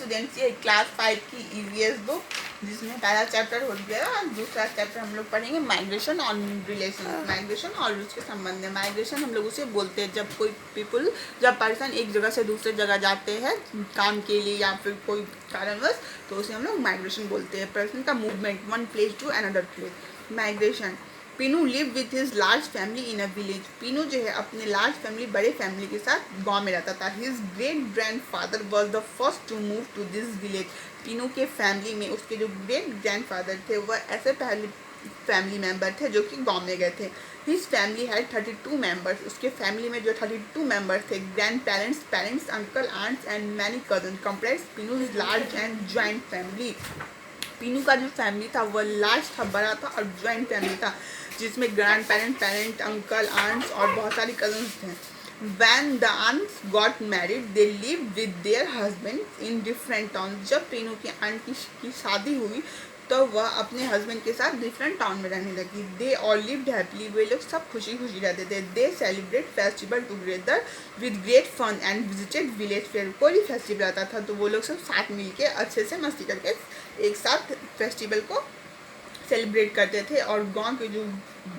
Students, ये class 5 की EVS book, जिसमें पहला चैप्टर हो गया और दूसरा चैप्टर हम लोग पढ़ेंगे माइग्रेशन और रिलेशन। माइग्रेशन और उसके संबंध में, माइग्रेशन हम लोग उसे बोलते हैं जब पर्सन एक जगह से दूसरे जगह जाते हैं काम के लिए या फिर कोई कारणवश, तो उसे हम लोग माइग्रेशन बोलते हैं। पर्सन का movement one place to another place, migration. Pinu live with his large family in a village. Pinu जो है अपने लार्ज फैमिली, बड़े फैमिली के साथ गांव में रहता था। His great grandfather was the first to move to this village. Pinu के फैमिली में उसके जो ग्रेट ग्रैंडफादर थे वह ऐसे पहले फैमिली मेंबर थे जो कि गांव में गए थे। His family had 32 members. उसके फैमिली में जो 32 मेंबर्स थे, grandparents, parents, uncle, aunts and many cousin, comprise Pinu's large and joint family. Pinu का जो फैमिली था वह लार्ज था, बड़ा था और ज्वाइंट फैमिली था, जिसमें ग्रैंड पेरेंट, अंकल, आंट्स और बहुत सारी कजन्स थे। When the aunts got married, they lived with their husbands in different towns. जब पीनू की आंट की शादी हुई तो वह अपने हस्बैंड के साथ डिफरेंट टाउन में रहने लगी। दे ऑल लिव्ड हैप्पीली, वे लोग सब खुशी खुशी रहते थे। They celebrate festival together with great fun and visited village fair. कोई भी फेस्टिवल आता था तो वो लोग सब साथ मिलके अच्छे से मस्ती करके एक साथ फेस्टिवल को सेलिब्रेट करते थे और गांव के जो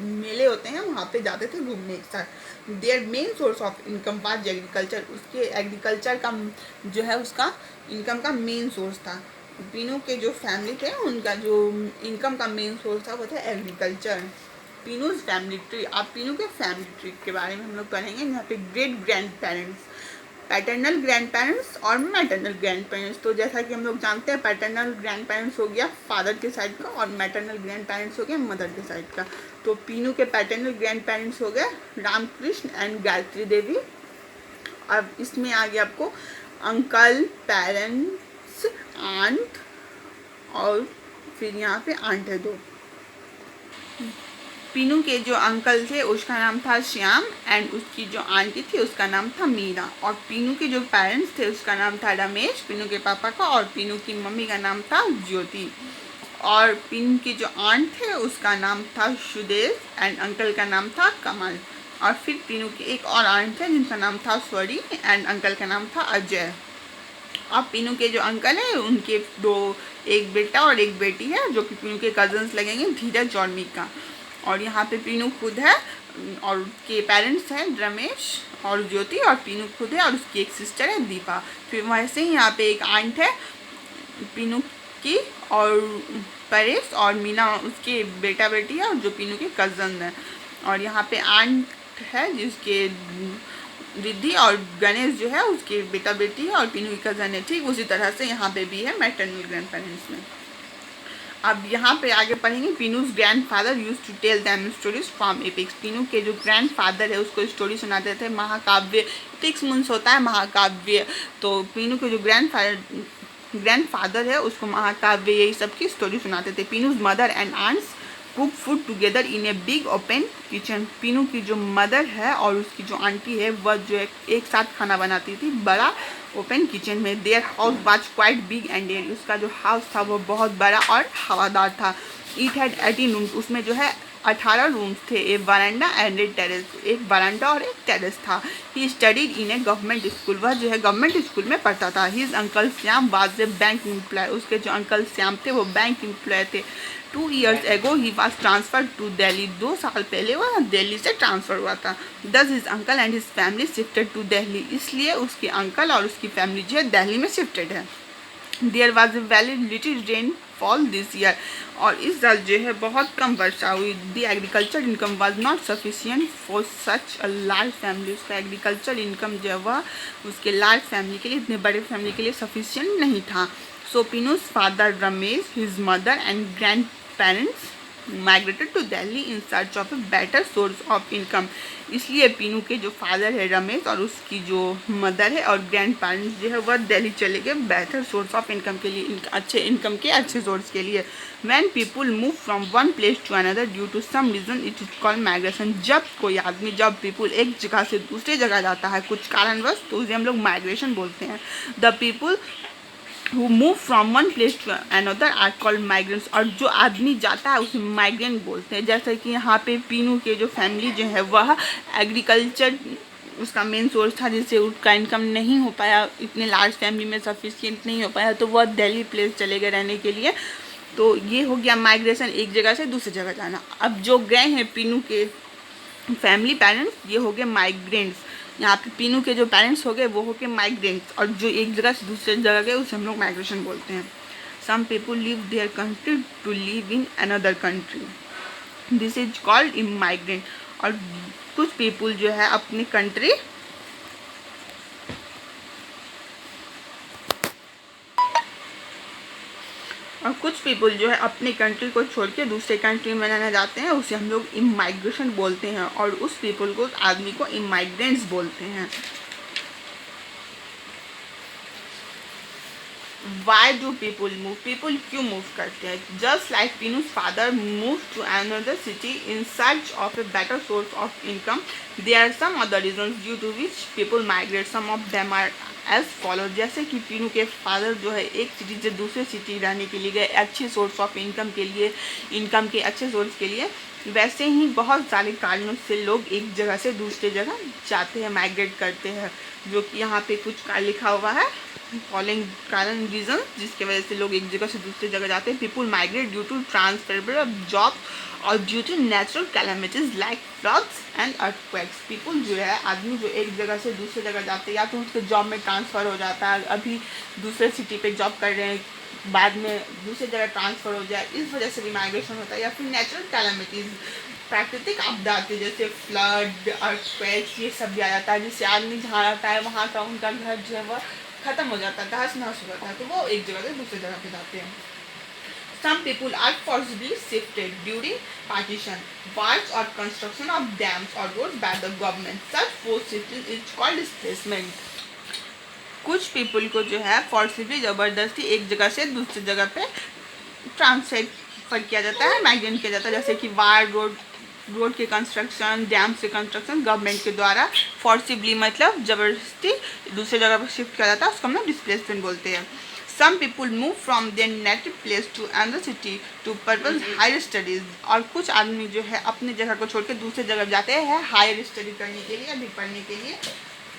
मेले होते हैं वहाँ पे जाते थे घूमने एक साथ। Their main source of income was agriculture. उसके एग्रीकल्चर का जो है उसका इनकम का मेन सोर्स था। पीनू के जो फैमिली थे उनका जो इनकम का मेन सोर्स था वो था एग्रीकल्चर। पीनूज family tree. आप पीनू के फैमिली ट्री के बारे में हम लोग पढ़ेंगे। यहाँ पे great grand parents, paternal grand parents और मैटरनल ग्रैंड पेरेंट्स। तो जैसा कि हम लोग जानते हैं पैटर्नल ग्रैंड पेरेंट्स हो गया फादर के साइड का और मैटरनल ग्रैंड पेरेंट्स हो गया मदर के साइड का। तो पीनू के पैटर्नल ग्रैंड पेरेंट्स हो गए रामकृष्ण एंड गायत्री देवी। अब इसमें आगे आपको अंकल, पेरेंट्स, आंट और फिर यहाँ पे आंट है 2। पीनू के जो अंकल थे उसका नाम था श्याम एंड उसकी जो आंटी थी उसका नाम था मीरा। और पीनू के जो पेरेंट्स थे उसका नाम था रमेश, पीनू के पापा का, और पीनू की मम्मी का नाम था ज्योति। और पीनू की जो आंट थे उसका नाम था सुदेश एंड अंकल का नाम था कमल। और फिर पीनू की एक और आंट है जिनका नाम था स्वरी एंड अंकल का नाम था अजय। और पीनू के जो अंकल हैं उनके 2, एक बेटा और एक बेटी है जो कि पीनू के कजन्स लगेंगे धीरज और मीका। और यहाँ पे पीनू खुद है और उसके पेरेंट्स हैं रमेश और ज्योति, और पीनू खुद है और उसकी एक सिस्टर है दीपा। फिर वैसे ही यहाँ पे एक आंट है पीनू की और परेश, और मीना उसके बेटा बेटी है और जो पीनू के कज़न है। और यहाँ पे आंट है जिसके रिद्धि और गणेश जो है उसके बेटा बेटी है और पीनू की कज़न है। ठीक उसी तरह से यहाँ पे भी है मैटरनल ग्रैंड पेरेंट्स में। अब यहाँ पे आगे पढ़ेंगे Pinu's grandfather use to tell them stories from epics. Pinu के जो ग्रैंडफादर है उसको स्टोरी सुनाते थे महाकाव्य। एपिक्स मीन्स होता है महाकाव्य। तो पीनू के जो ग्रैंडफादर है उसको महाकाव्य यही सब की स्टोरी सुनाते थे। Pinu's mother and aunts cook food together in a big open kitchen. Pinu की जो मदर है और उसकी जो आंटी है वह जो एक साथ खाना बनाती थी बड़ा ओपन किचन में। Their house was quite big and air. उसका जो हाउस था वो बहुत बड़ा और हवादार था। It had 18 rooms. उसमें जो है 18 रूम्स थे। A veranda and a terrace. एक वरांडा और एक टेरेस था। He studied in a government school. वह जो है गवर्नमेंट स्कूल में पढ़ता था। His uncle Shyam was a bank employee. उसके जो अंकल श्याम थे वो बैंक एम्प्लॉय थे। 2 years ago he was transferred to Delhi. 2 साल पहले वह दिल्ली से ट्रांसफ़र हुआ था। Thus his uncle and his family shifted to Delhi. इसलिए उसके अंकल और उसकी फैमिली जो है दिल्ली में शिफ्टेड है। There was a very little rainfall this year. और इस साल जो है बहुत कम वर्षा हुई। The agriculture income was not sufficient for such a large family. उसका एग्रीकल्चर इनकम जो है वह उसके लार्ज फैमिली के लिए, इतने बड़े फैमिली के लिए सफिशियंट नहीं था। So Pinu's father Ramesh, his mother and grandparents migrated to Delhi in search of a better source of income. इसलिए पीनू के जो फादर है रमेश और उसकी जो मदर है और ग्रैंड पेरेंट्स जो है वह दिल्ली चले गए बेहतर सोर्स ऑफ इनकम के लिए, अच्छे इनकम के अच्छे सोर्स के लिए। When people move from one place to another due to some reason it is called migration. जब पीपुल एक जगह से दूसरी जगह जाता है कुछ कारणवश तो उसे हम लोग माइग्रेशन बोलते हैं। The people who move from one place to another are called migrants. और जो आदमी जाता है उसे माइग्रेंट बोलते हैं। जैसे कि यहाँ पे पीनू के जो फैमिली जो है वह एग्रीकल्चर उसका मेन सोर्स था जिससे उसका इनकम नहीं हो पाया, इतने लार्ज फैमिली में सफिशिएंट नहीं हो पाया, तो वह दिल्ली प्लेस चले गए रहने के लिए। तो ये हो गया माइग्रेशन, एक जगह से दूसरी जगह जाना। अब जो गए हैं पीनू के फैमिली पेरेंट्स, ये हो गए माइग्रेंट्स। यहाँ पे पीनू के जो पेरेंट्स हो गए वो हो गए माइग्रेंट्स, और जो एक जगह से दूसरी जगह गए उसे हम लोग माइग्रेशन बोलते हैं। Some people leave their country to live in another country, this is called immigrant. और कुछ पीपुल जो है अपनी कंट्री और कुछ पीपल जो है अपनी कंट्री को छोड़ के दूसरे कंट्री में रहना जाते हैं, उसे हम लोग इमाइग्रेशन बोलते हैं। और उस पीपल को, आदमी को इमाइग्रेंट्स बोलते हैं। Why do people move, people क्यों मूव करते हैं? Just like Pinu's father move to another city in search of a better source of income, there are some other reasons due to which people migrate, some of them are as follow. जैसे कि पीनू के father जो है एक city से दूसरे city रहने के लिए गए अच्छे सोर्स ऑफ इनकम के लिए, इनकम के अच्छे सोर्स के लिए, वैसे ही बहुत सारे कारणों से लोग एक जगह से दूसरी जगह जाते हैं, माइग्रेट करते हैं। जो कि यहाँ पे कुछ लिखा हुआ है, फॉलोइंग कारण रीजन जिसके वजह से लोग एक जगह से दूसरी जगह जाते हैं। People migrate due to transferable of job और due to natural calamities like floods and earthquakes. People जो है, आदमी जो एक जगह से दूसरी जगह जाते हैं, या तो उसके जॉब में ट्रांसफ़र हो जाता है, अभी दूसरे सिटी पे जॉब कर रहे हैं, बाद में दूसरी जगह ट्रांसफ़र हो जाए, इस वजह से भी माइग्रेशन होता है। या फिर नेचुरल कैलामिटीज़, प्राकृतिक आपदा आती है जैसे फ्लड, अर्थक्वेक्स, ये सब भी आ जाता है, जिससे आदमी जहाँ रहता है वहाँ का उनका घर जो है वह ख़त्म हो जाता है, तहस नहस हो जाता है, तो वो एक जगह से दूसरी जगह पे जाते हैं। Some people are forcibly shifted during partition, works or construction of dams or roads by the government. Such forced shifting is called displacement. कुछ पीपल को जो है फोर्सिबली ज़बरदस्ती एक जगह से दूसरी जगह पे ट्रांसफर किया जाता है, माइग्रेट किया जाता है, जैसे कि वार, रोड के कंस्ट्रक्शन, डैम से कंस्ट्रक्शन गवर्नमेंट के द्वारा। फोर्सिबली मतलब ज़बरदस्ती दूसरी जगह पर शिफ्ट किया जाता है, उसको हम लोग डिस्प्लेसमेंट बोलते हैं। Some people move from their native place to another city to pursue higher studies. और कुछ आदमी जो है अपनी जगह को छोड़ के दूसरी जगह जाते हैं हायर स्टडी करने के लिए, अधिक पढ़ने के लिए।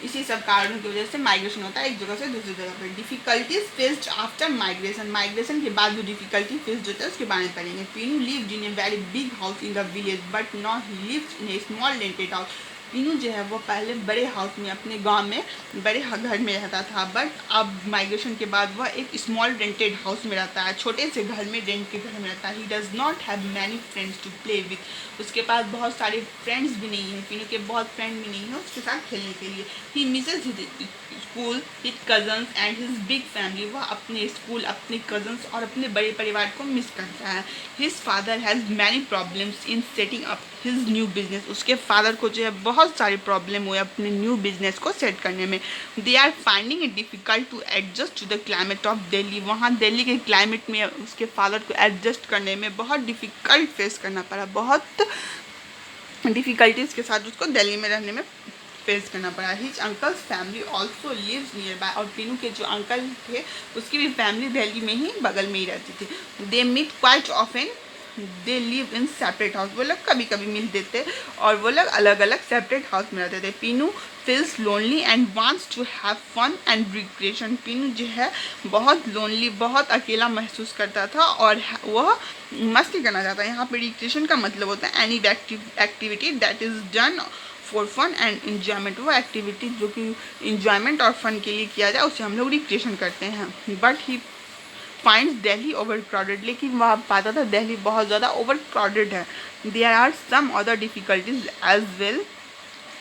इसी सब कारणों की वजह से माइग्रेशन होता है एक जगह से दूसरी जगह पर। Difficulties faced after migration, migration के बाद जो डिफिकल्टी फेस्ड होता है उसके बारे में पढ़ेंगे। Pinu lived in a very big house in the village but now he lives in a small rented house. Pinu जो है वो पहले बड़े हाउस में, अपने गांव में बड़े घर में रहता था, बट अब माइग्रेशन के बाद वह एक स्मॉल रेंटेड हाउस में रहता है, छोटे से घर में, रेंट के घर में रहता है। He does not have many friends to play with, उसके पास बहुत सारे फ्रेंड्स भी नहीं हैं, पीनू के बहुत फ्रेंड भी नहीं हैं उसके साथ खेलने के लिए। He misses his school, his cousins and his big family, वह अपने स्कूल, अपने कजन्स और अपने बड़े परिवार को मिस करता है। His father has many problems in setting up his new business, उसके फादर को जो है बहुत सारी प्रॉब्लम हुए अपने न्यू बिजनेस को सेट करने में। They are finding it difficult to adjust to the climate of Delhi, वहाँ दिल्ली के क्लाइमेट में उसके फादर को एडजस्ट करने में बहुत डिफ़िकल्ट फेस करना पड़ा, बहुत डिफ़िकल्टीज़ के साथ उसको दिल्ली में रहने में फेस करना पड़ा। His uncle's family also lives nearby, और पीनू के जो अंकल थे उसकी भी फैमिली दिल्ली में ही, बगल में ही रहती थी। They meet quite often, they live in separate house, वो लोग कभी कभी मिल देते और वो लोग अलग अलग सेपरेट हाउस में रहते थे। Pinu feels lonely and wants to have fun and recreation, Pinu जो है बहुत लोनली, बहुत अकेला महसूस करता था और वह मस्ती करना चाहता है। यहाँ पे रिक्रिएशन का मतलब होता है any activity that is done for fun and enjoyment, वो एक्टिविटी जो कि इन्जॉयमेंट और फन के लिए किया जाए उसे हम लोग रिक्रिएशन करते हैं। But he finds Delhi overcrowded, लेकिन वह पाता था दिल्ली बहुत ज़्यादा ओवर क्राउडेड है। There are some other difficulties as well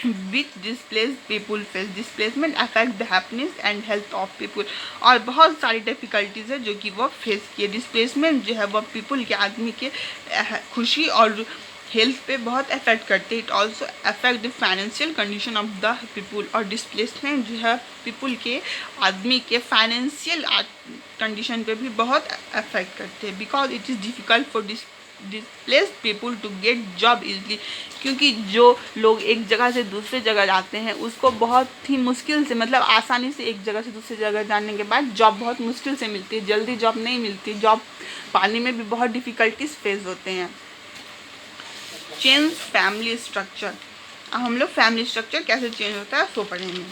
which displace people face, displacement affect the happiness and health of people, और बहुत सारी डिफिकल्टीज है जो कि वह फेस किए। डिस्प्लेसमेंट जो है वह पीपुल के, आदमी के खुशी और हेल्थ पे बहुत अफेक्ट करते हैं। It also affect the financial condition of the people, और डिस्प्लेसमेंट जो है पीपुल के, आदमी के फाइनेंशियल कंडीशन पे भी बहुत अफेक्ट करते हैं। Because it is difficult for displaced people to get job easily, क्योंकि जो लोग एक जगह से दूसरे जगह जाते हैं उसको बहुत ही मुश्किल से, मतलब आसानी से एक जगह से दूसरी जगह जाने के बाद जॉब बहुत मुश्किल से मिलती है, जल्दी जॉब नहीं मिलती, जॉब पाने में भी बहुत डिफ़िकल्टीज फेस होते हैं। चेंज फैमिली स्ट्रक्चर, अब हम लोग फैमिली स्ट्रक्चर कैसे चेंज होता है सो पढ़ेंगे।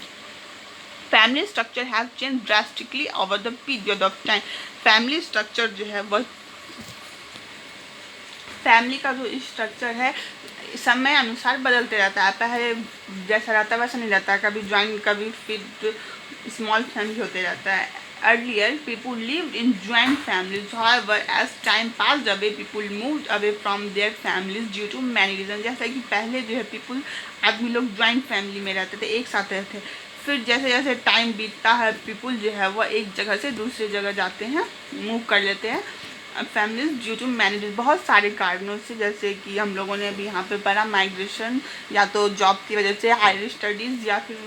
Family structure have change drastically over the period of time. Family structure जो है वह फैमिली का जो स्ट्रक्चर है समय अनुसार बदलते रहता है। पहले जैसा रहता है वैसा नहीं रहता है, कभी ज्वाइंट कभी फिर स्मॉल फैमिली होते रहता है। Earlier, people lived in joint families. However, as time passed away, people moved away from their families due to many reasons. जैसा कि पहले जो है people आदमी लोग joint family में रहते थे, एक साथ रहते थे। फिर जैसे जैसे टाइम बीतता है people जो है वह एक जगह से दूसरी जगह जाते हैं, मूव कर लेते हैं फैमिलीज ड्यू टू मैनेज बहुत सारे कारणों से। जैसे कि हम लोगों ने अभी यहाँ पे पढ़ा माइग्रेशन, या तो जॉब की वजह से, हायर स्टडीज़, या फिर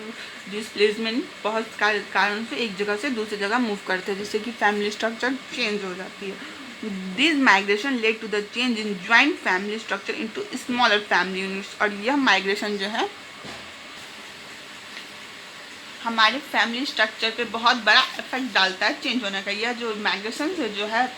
डिसप्लेसमेंट, बहुत कारण से एक जगह से दूसरी जगह मूव करते हैं, जिससे कि फैमिली स्ट्रक्चर चेंज हो जाती है। This migration led to the change in joint family structure into smaller family units. और यह माइग्रेशन जो है हमारे फैमिली स्ट्रक्चर पे बहुत बड़ा इफेक्ट डालता है चेंज होने का। यह जो माइग्रेशन से जो है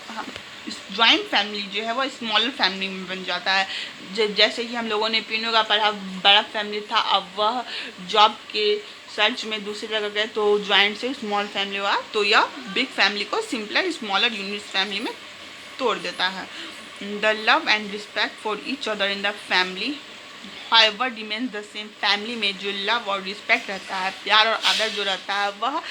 ज्वाइंट फैमिली जो है वो स्मॉलर फैमिली में बन जाता है। जैसे कि हम लोगों ने तीनों का पढ़ा, बड़ा फैमिली था, अब वह जॉब के सर्च में दूसरी जगह गए तो ज्वाइंट से स्मॉल फैमिली हुआ, तो यह बिग फैमिली को सिंपलर स्मॉलर यूनिट फैमिली में तोड़ देता है। The love and respect for each other in the family however remains the same। Family में जो लव और रिस्पेक्ट रहता है, प्यार और आदर जो रहता है वह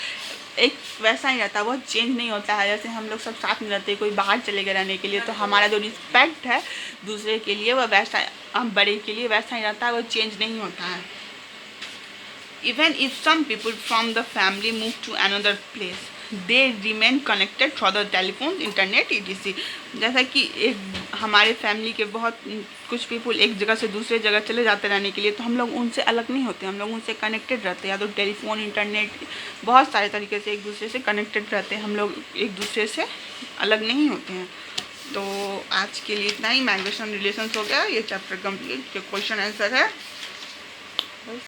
एक वैसा ही रहता है, वह चेंज नहीं होता है। जैसे हम लोग सब साथ में रहते हैं, कोई बाहर चले गए रहने के लिए, तो हमारा जो रिस्पेक्ट है दूसरे के लिए वह वैसा, हम बड़े के लिए वैसा ही रहता है, वह चेंज नहीं होता है। Even if some people from the family move to another place they remain connected through the telephone, internet, etc। जैसा कि एक हमारे फैमिली के बहुत कुछ पीपल एक जगह से दूसरे जगह चले जाते रहने के लिए, तो हम लोग उनसे अलग नहीं होते, हम लोग उनसे कनेक्टेड रहते हैं। या तो टेलीफोन, इंटरनेट, बहुत सारे तरीके से एक दूसरे से कनेक्टेड रहते हैं, हम लोग एक दूसरे से अलग नहीं होते हैं। तो आज के लिए इतना ही। माइग्रेशन रिलेशंस हो गया, ये चैप्टर कंप्लीट। जो क्वेश्चन आंसर है